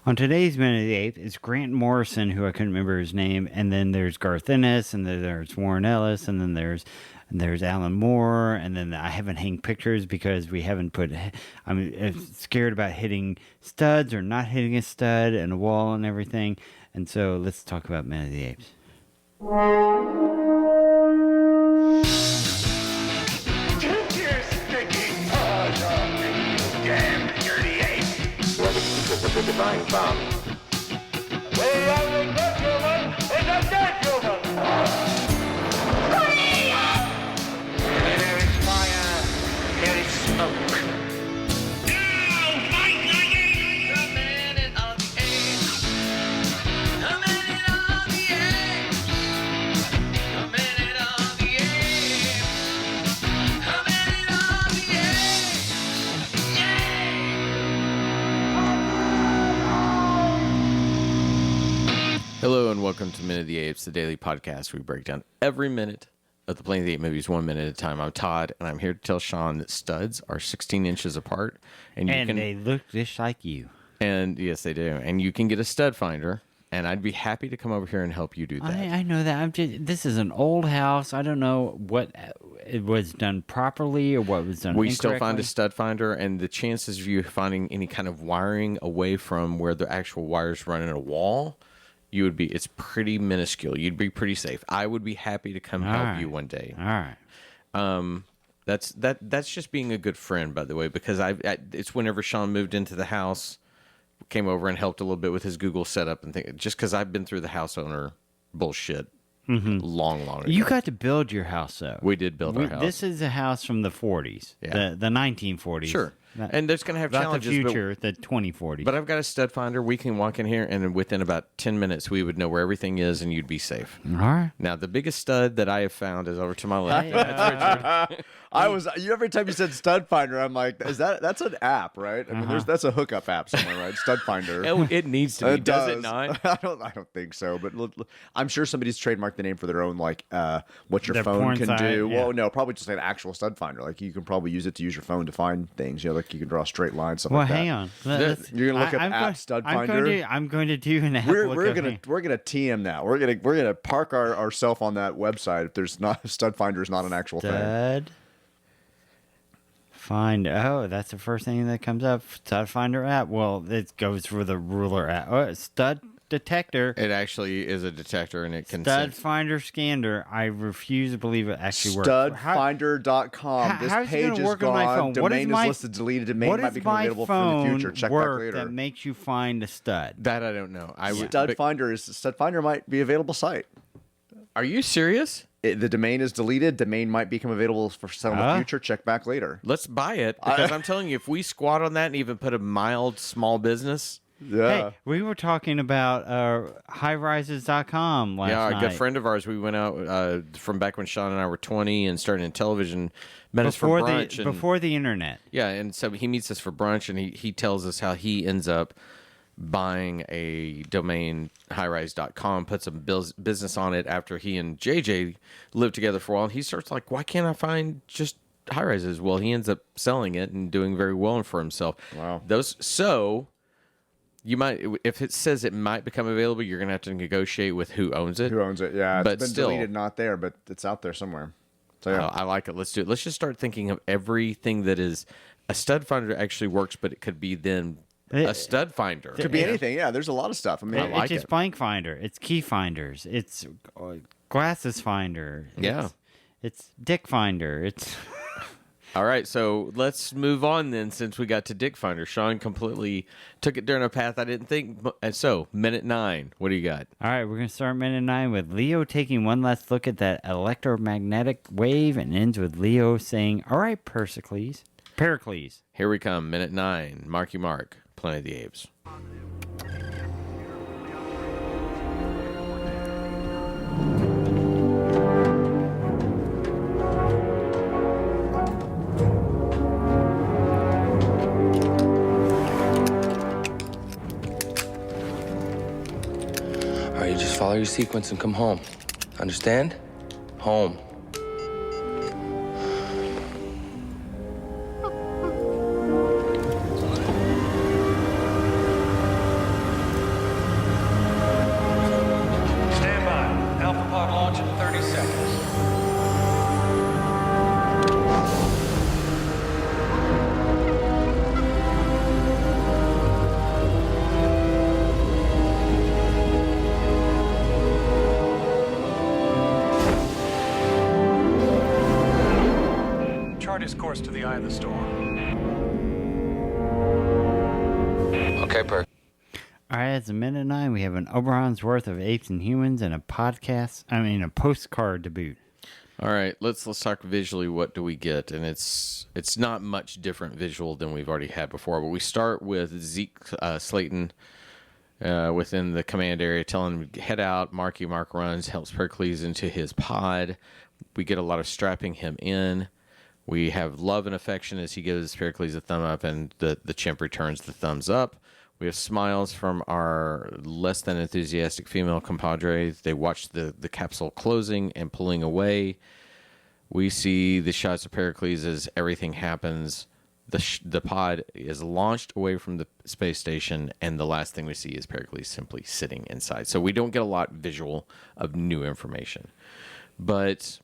On today's Minute of the Apes, it's Grant Morrison, who I couldn't remember his name, and then there's Garth Ennis, and then there's Warren Ellis, and then there's Alan Moore, and then I haven't hanged pictures because we haven't put. I'm scared about hitting studs or not hitting a stud and a wall and everything, and so let's talk about Minute of the Apes. Divine bomb. They are the good human and the dead human. There is fire, there is smoke. Now fight like apes. The minute of the apes. The minute of the apes. The minute of the apes. The minute of the apes. Yay! Hello and welcome to Minute of the Apes, the daily podcast where we break down every minute of the Planet of the Apes movies 1 minute at a time. I'm Todd, and I'm here to tell Sean that studs are 16 inches apart. And they look just like you. And yes, they do. And you can get a stud finder, and I'd be happy to come over here and help you do that. I know that. This is an old house. I don't know what it was done properly or what was done We incorrectly. still find a stud finder, and the chances of you finding any kind of wiring away from where the actual wires run in a wall, it's pretty minuscule. You'd be pretty safe. I would be happy to come help you one day. All right. That's just being a good friend, by the way, because it's whenever Sean moved into the house, came over and helped a little bit with his Google setup and just because I've been through the house owner bullshit long ago. You got to build your house, though. We did build our house. This is a house from the 40s, the 1940s. Sure. And there's going to have not challenges. The future, the 2040s. But I've got a stud finder. We can walk in here, and within about 10 minutes, we would know where everything is, and you'd be safe. All right. Now, the biggest stud that I have found is over to my left. That's Richard. Every time you said Stud Finder, I'm like, that's an app, right? I mean, that's a hookup app somewhere, right? Stud Finder. It needs to be, does it not? I don't think so, but I'm sure somebody's trademarked the name for their own, like what your Their phone porn can site, do. yeah. Well, no, probably just an actual Stud Finder. Like you can probably use it to use your phone to find things. You know, like you can draw a straight line, stuff Well, like that. hang on. You're gonna look up app Stud Finder. I'm going to do an app. We're gonna TM that. We're gonna park ourselves on that website if there's not Stud Finder is not an actual thing. Stud Finder. Oh, that's the first thing that comes up. Stud Finder app. Well, it goes for the ruler app. Oh, Stud Detector. It actually is a detector, and it can Stud sense. Finder Scanner. I refuse to believe it actually works. Studfinder.com. This how's it page gonna is work on my gone. phone? Domain is listed, deleted. Domain might become available for the future. Check back later. That makes you find a stud. That I don't know. Stud Finder might be available site. Are you serious? The domain is deleted. Domain might become available for sale in the future. Check back later. Let's buy it because I'm telling you, if we squat on that and even put a mild small business. Yeah. Hey, we were talking about highrises.com last night. Yeah, a good friend of ours, we went out from back when Sean and I were 20 and started in television, met us for brunch. Before the internet. Yeah, and so he meets us for brunch, and he tells us how he ends up buying a domain, highrise.com, puts a business on it after he and JJ lived together for a while. And he starts like, why can't I find just high rises? Well, he ends up selling it and doing very well for himself. Wow. You might, if it says it might become available, you're going to have to negotiate with who owns it. Who owns it? Yeah, But it's been still, deleted, not there, but it's out there somewhere. So yeah. I like it. Let's do it. Let's just start thinking of everything that is a stud finder actually works, but it could be then a stud finder. Could be anything. Yeah, there's a lot of stuff. I mean, I like it's just it. blank finder. It's key finders. It's glasses finder. It's dick finder. It's All right, so let's move on then since we got to Dick Finder. Sean completely took it down a path I didn't think. And so, minute 9, what do you got? all right. We're gonna start minute 9 with Leo taking one last look at that electromagnetic wave, and ends with Leo saying, "All right, Pericles." Here we come, minute 9. Marky Mark, Planet of the Apes. All right, you just follow your sequence and come home. Understand? Home. chart his course to the eye of the storm. Okay, Perk. All right, it's a minute 9. We have an Oberon's worth of Apes and Humans and a postcard to boot. All right, let's talk visually. What do we get? And it's not much different visual than we've already had before. But we start with Zeke Slayton within the command area, telling him to head out. Mark runs, helps Pericles into his pod. We get a lot of strapping him in. We have love and affection as he gives Pericles a thumb up, and the chimp returns the thumbs up. We have smiles from our less than enthusiastic female compadres. They watch the capsule closing and pulling away. We see the shots of Pericles as everything happens. The pod is launched away from the space station, and the last thing we see is Pericles simply sitting inside. So we don't get a lot visual of new information. But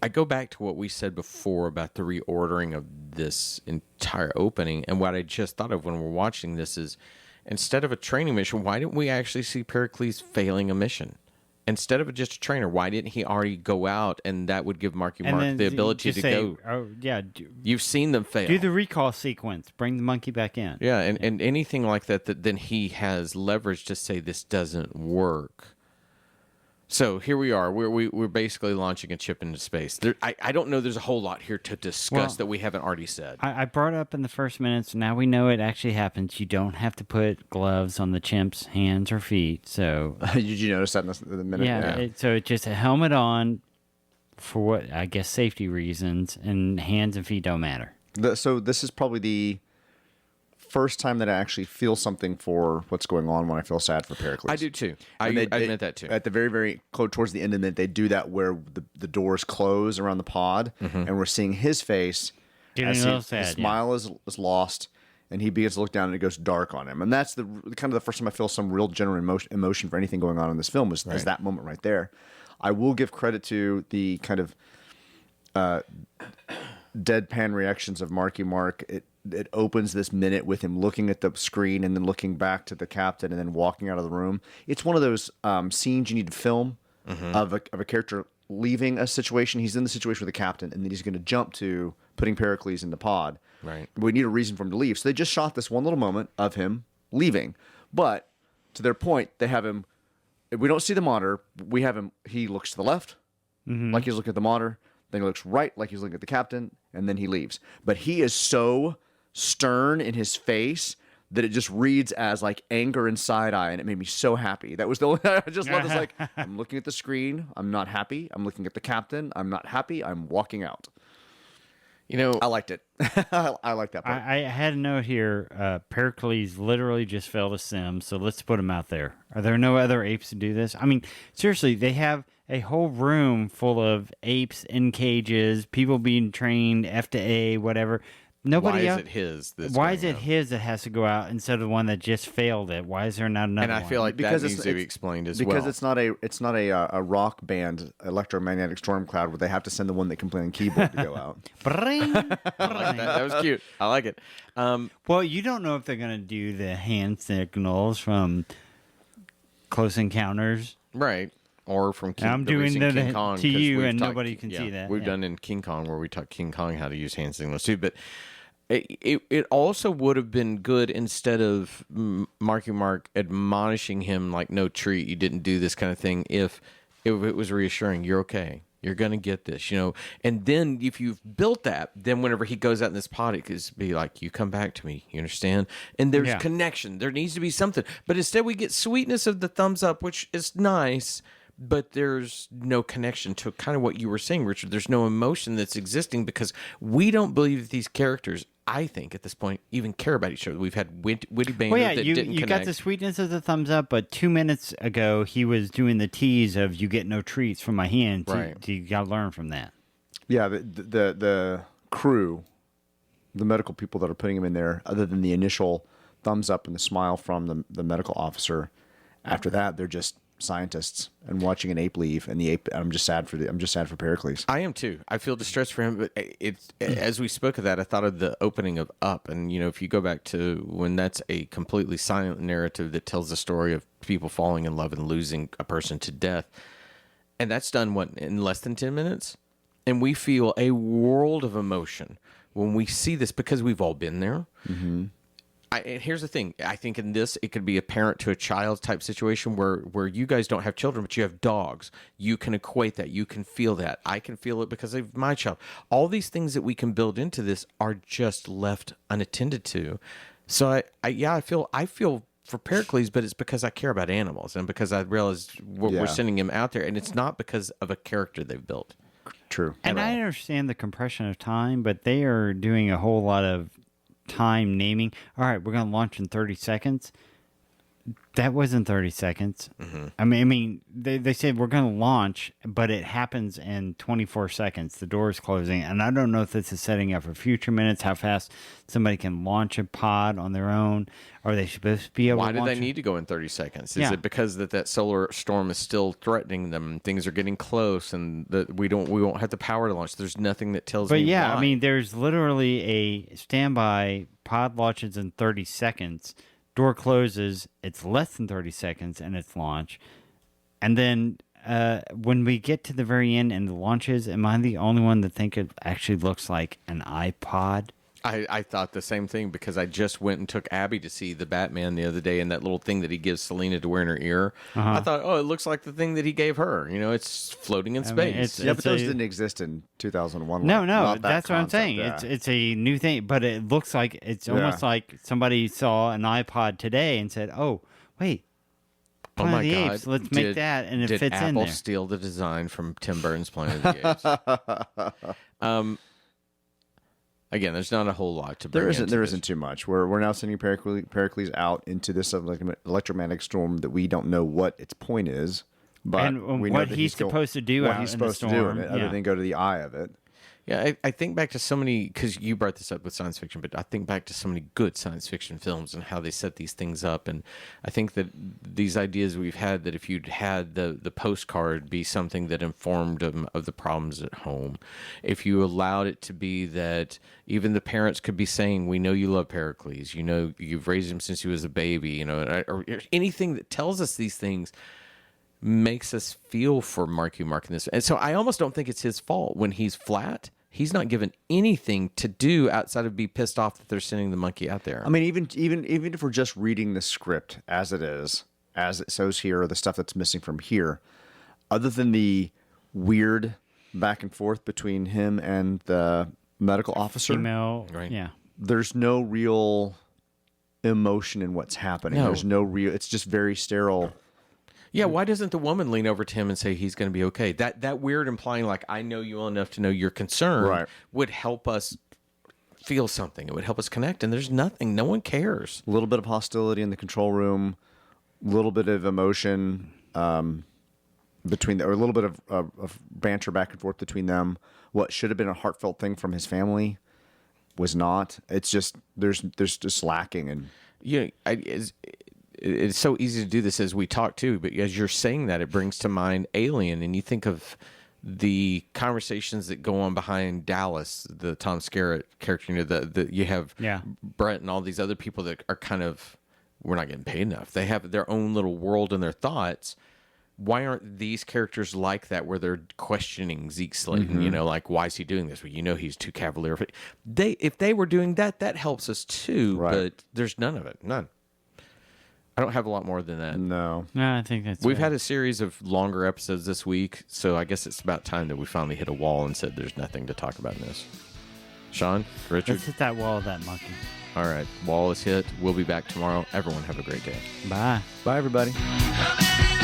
I go back to what we said before about the reordering of this entire opening, and what I just thought of when we're watching this is, instead of a training mission, why didn't we actually see Pericles failing a mission? Instead of just a trainer, why didn't he already go out, and that would give Mark the ability to go? Oh, yeah. You've seen them fail. Do the recall sequence. Bring the monkey back in. Yeah, and anything like that then he has leverage to say this doesn't work. So here we are. We're basically launching a chip into space. I don't know. There's a whole lot here to discuss that we haven't already said. I brought up in the first minutes. Now we know it actually happens. You don't have to put gloves on the chimp's hands or feet. So Did you notice that in the minute? yeah. So it's just a helmet on for what I guess safety reasons, and hands and feet don't matter. So this is probably the first time that I actually feel something for what's going on when I feel sad for Pericles. I do too. I admit that too. At the very towards the end of the minute, they do that where the doors close around the pod, and we're seeing his face. Getting as a little his sad, smile is lost, and he begins to look down, and it goes dark on him. And that's the kind of the first time I feel some real genuine emotion for anything going on in this film is that moment right there. I will give credit to the kind of deadpan reactions of Marky Mark. It opens this minute with him looking at the screen and then looking back to the captain and then walking out of the room. It's one of those scenes you need to film of a character leaving a situation. He's in the situation with the captain, and then he's going to jump to putting Pericles in the pod. Right. We need a reason for him to leave. So they just shot this one little moment of him leaving. But to their point, they have him. We don't see the monitor. We have him. He looks to the left, like he's looking at the monitor. Then he looks right, like he's looking at the captain, and then he leaves. But he is so stern in his face that it just reads as like anger and side eye, and it made me so happy. That was the only, I just love this. Like, I'm looking at the screen, I'm not happy. I'm looking at the captain, I'm not happy. I'm walking out. You know, I liked it. I like that part. I had a note here. Pericles literally just failed a sim, so let's put him out there. Are there no other apes to do this? I mean, seriously, they have a whole room full of apes in cages, people being trained F to A, whatever. Nobody why else, is it his? Why is it his that has to go out instead of the one that just failed it? Why is there not another one? And I feel like because that needs to be explained as well. Because it's not a rock band electromagnetic storm cloud where they have to send the one that can play on keyboard to go out. Bring, that was cute. I like it. Well, you don't know if they're going to do the hand signals from Close Encounters. Right. Or from King, I'm doing King that Kong, to you, and taught, nobody can see that. We've done in King Kong where we taught King Kong how to use hand signals too. But it also would have been good instead of Marky Mark admonishing him like, no treat, you didn't do this kind of thing. If it was reassuring, you're okay. You're going to get this, you know. And then if you've built that, then whenever he goes out in this pod, it could be like, you come back to me. You understand? And there's connection. There needs to be something. But instead we get sweetness of the thumbs up, which is nice. But there's no connection to kind of what you were saying, Richard. There's no emotion that's existing because we don't believe that these characters, I think, at this point, even care about each other. We've had witty banter that didn't you connect. got the sweetness of the thumbs up, but 2 minutes ago he was doing the tease of "you get no treats from my hand." Right. You got to learn from that. Yeah, the crew, the medical people that are putting him in there, other than the initial thumbs up and the smile from the medical officer, after that they're just scientists and watching an ape leave, and the ape. I'm just sad for Pericles. I am too. I feel distressed for him, but it's as we spoke of that, I thought of the opening of Up, and you know, if you go back to when that's a completely silent narrative that tells the story of people falling in love and losing a person to death, and that's done in less than 10 minutes. And we feel a world of emotion when we see this because we've all been there. Mm-hmm. And here's the thing. I think in this, it could be a parent to a child type situation where you guys don't have children, but you have dogs. You can equate that. You can feel that. I can feel it because of my child. All these things that we can build into this are just left unattended to. So I feel for Pericles, but it's because I care about animals and because I realize we're sending him out there, and it's not because of a character they've built. True. And I understand the compression of time, but they are doing a whole lot of time naming. All right, we're going to launch in 30 seconds. That wasn't 30 seconds. Mm-hmm. I mean, they said we're going to launch, but it happens in 24 seconds. The door is closing, and I don't know if this is setting up for future minutes, how fast somebody can launch a pod on their own. Are they supposed to be able Why to do they need to go in 30 seconds? Is Yeah. it because that solar storm is still threatening them and things are getting close and that we won't have the power to launch? There's nothing that tells But me yeah, why. I mean, there's literally a standby pod launches in 30 seconds. Door closes, it's less than 30 seconds, and it's launch. And then when we get to the very end and the launches, am I the only one that think it actually looks like an iPod? I thought the same thing because I just went and took Abby to see the Batman the other day and that little thing that he gives Selena to wear in her ear. I thought, oh, it looks like the thing that he gave her. You know, it's floating in space. Yeah, but those didn't exist in 2001. No, Not that that's what I'm concept, saying. yeah. It's a new thing, but it looks like it's almost like somebody saw an iPod today and said, "Oh, wait, Oh Planet my of the God! Apes. Let's make that, and it did fits Apple in there." steal the design from Tim Burton's Planet of the Apes? Again, there's not a whole lot to bring There into isn't too much. We're now sending Pericles out into this electromagnetic storm that we don't know what its point is, but And we know what that he's supposed to do what out he's in the supposed to do in storm, it, other yeah. than go to the eye of it. Yeah, I think back to so many, because you brought this up with science fiction, but I think back to so many good science fiction films and how they set these things up. And I think that these ideas we've had, that if you'd had the postcard be something that informed them of the problems at home, if you allowed it to be that even the parents could be saying, we know you love Pericles, you know, you've raised him since he was a baby, you know, or anything that tells us these things makes us feel for Marky Mark in this. And so I almost don't think it's his fault when he's flat. He's not given anything to do outside of be pissed off that they're sending the monkey out there. I mean, even if we're just reading the script as it is, as it shows here, or the stuff that's missing from here, other than the weird back and forth between him and the medical officer, Female, Right. yeah. there's no real emotion in what's happening. No. There's no real. It's just very sterile. Yeah, why doesn't the woman lean over to him and say he's going to be okay? That weird implying, like, I know you well enough to know you're concerned, Right. would help us feel something. It would help us connect, and there's nothing. No one cares. A little bit of hostility in the control room, a little bit of emotion between, or a little bit of banter back and forth between them. What should have been a heartfelt thing from his family was not. It's just there's just lacking, and You know, it's so easy to do this as we talk too, but as you're saying that, it brings to mind Alien, and you think of the conversations that go on behind Dallas, the Tom Skerritt character. You know, you have Brett and all these other people that are kind of, we're not getting paid enough. They have their own little world and their thoughts. Why aren't these characters like that, where they're questioning Zeke Slayton? Mm-hmm. You know, like, why is he doing this? Well, you know, he's too cavalier. If they were doing that, that helps us too. Right. But there's none of it. None. I don't have a lot more than that. no. No, I think that's We've right. had a series of longer episodes this week, so I guess it's about time that we finally hit a wall and said there's nothing to talk about in this. Sean, Richard, Let's hit that wall of that monkey. all right, wall is hit. We'll be back tomorrow. Everyone have a great day. Bye. Bye, everybody. Come in!